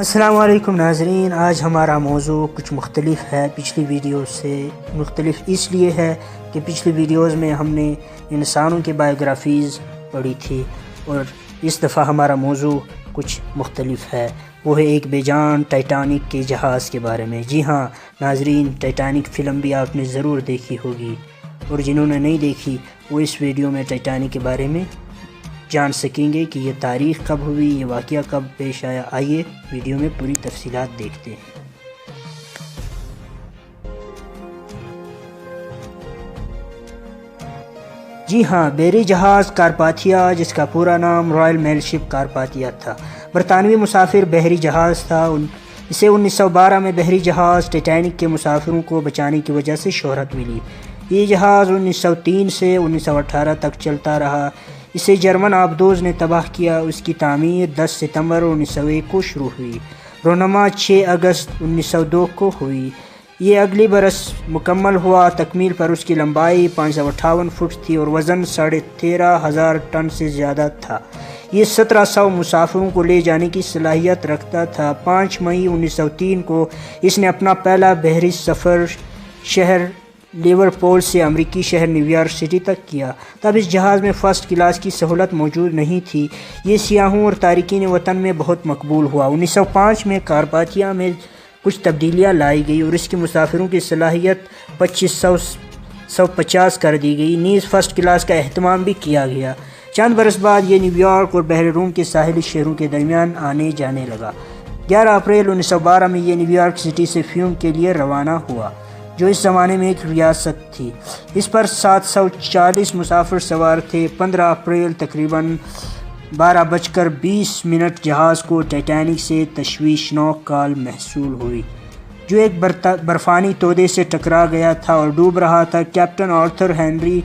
السلام علیکم ناظرین، آج ہمارا موضوع کچھ مختلف ہے پچھلی ویڈیو سے۔ مختلف اس لیے ہے کہ پچھلی ویڈیوز میں ہم نے انسانوں کے بایوگرافیز پڑھی تھی، اور اس دفعہ ہمارا موضوع کچھ مختلف ہے۔ وہ ہے ایک بے جان ٹائٹینک کے جہاز کے بارے میں۔ جی ہاں ناظرین، ٹائٹینک فلم بھی آپ نے ضرور دیکھی ہوگی، اور جنہوں نے نہیں دیکھی وہ اس ویڈیو میں ٹائٹینک کے بارے میں جان سکیں گے کہ یہ تاریخ کب ہوئی، یہ واقعہ کب پیش آیا۔ آئیے ویڈیو میں پوری تفصیلات دیکھتے ہیں۔ جی ہاں، بحری جہاز کارپاتھیا، جس کا پورا نام رائل میل شپ کارپاتھیا تھا، برطانوی مسافر بحری جہاز تھا۔ اسے 1912 میں بحری جہاز ٹائٹینک کے مسافروں کو بچانے کی وجہ سے شہرت ملی۔ یہ جہاز 1903 سے 1918 تک چلتا رہا۔ اسے جرمن آبدوز نے تباہ کیا۔ اس کی تعمیر 10 ستمبر 1901 کو شروع ہوئی، رونما 6 اگست 1902 کو ہوئی۔ یہ اگلی برس مکمل ہوا۔ تکمیل پر اس کی لمبائی 558 فٹ تھی اور وزن 13,500 ٹن سے زیادہ تھا۔ یہ 1700 مسافروں کو لے جانے کی صلاحیت رکھتا تھا۔ 5 مئی 1903 کو اس نے اپنا پہلا بحری سفر شہر لیورپول سے امریکی شہر نیویارک سٹی تک کیا۔ تب اس جہاز میں فرسٹ کلاس کی سہولت موجود نہیں تھی۔ یہ سیاحوں اور تارکین وطن میں بہت مقبول ہوا۔ 1905 میں کارپاتھیا میں کچھ تبدیلیاں لائی گئی اور اس کے مسافروں کی صلاحیت 2550 کر دی گئی۔ نیز فرسٹ کلاس کا اہتمام بھی کیا گیا۔ چند برس بعد یہ نیویارک اور بحر روم کے ساحلی شہروں کے درمیان آنے جانے لگا۔ 11 اپریل 1912 میں یہ نیویارک سٹی سے فیوم کے لیے روانہ ہوا، جو اس زمانے میں ایک ریاست تھی۔ اس پر 740 مسافر سوار تھے۔ 15 اپریل تقریباً 12:20 جہاز کو ٹائٹینک سے تشویشناک کال موصول ہوئی، جو ایک برفانی تودے سے ٹکرا گیا تھا اور ڈوب رہا تھا۔ کیپٹن آرتھر ہنری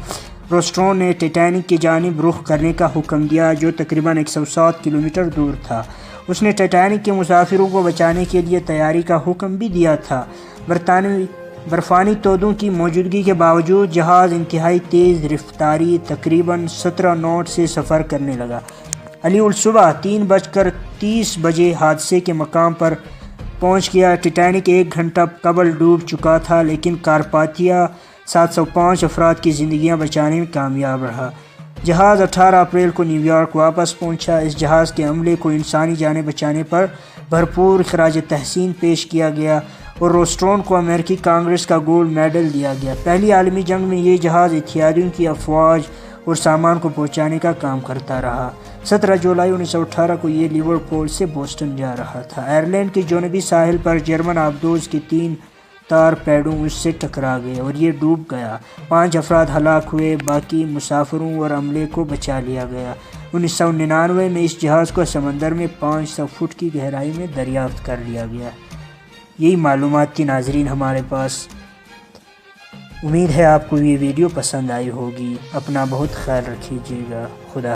روسٹرون نے ٹائٹینک کی جانب رخ کرنے کا حکم دیا، جو تقریباً 107 کلومیٹر دور تھا۔ اس نے ٹائٹینک کے مسافروں کو بچانے کے لیے تیاری کا حکم بھی دیا تھا۔ برفانی تودوں کی موجودگی کے باوجود جہاز انتہائی تیز رفتاری تقریباً 17 ناٹ سے سفر کرنے لگا۔ علی الصبح 3:30 حادثے کے مقام پر پہنچ گیا۔ ٹائٹینک 1 گھنٹہ قبل ڈوب چکا تھا، لیکن کارپاتھیا 705 افراد کی زندگیاں بچانے میں کامیاب رہا۔ جہاز 18 اپریل کو نیویارک واپس پہنچا۔ اس جہاز کے عملے کو انسانی جانیں بچانے پر بھرپور خراج تحسین پیش کیا گیا اور روسٹرون کو امریکی کانگریس کا گولڈ میڈل دیا گیا۔ پہلی عالمی جنگ میں یہ جہاز اتحادیوں کی افواج اور سامان کو پہنچانے کا کام کرتا رہا۔ 17 جولائی 1918 کو یہ لیورپول سے بوسٹن جا رہا تھا۔ آئرلینڈ کے جنوبی ساحل پر جرمن آبدوز کے 3 تارپیڈو اس سے ٹکرا گئے اور یہ ڈوب گیا۔ 5 افراد ہلاک ہوئے، باقی مسافروں اور عملے کو بچا لیا گیا۔ 1999 میں اس جہاز کو سمندر میں 500 فٹ کی گہرائی میں دریافت کر لیا گیا۔ یہی معلومات تھی ناظرین ہمارے پاس۔ امید ہے آپ کو یہ ویڈیو پسند آئی ہوگی۔ اپنا بہت خیال رکھیے گا۔ خدا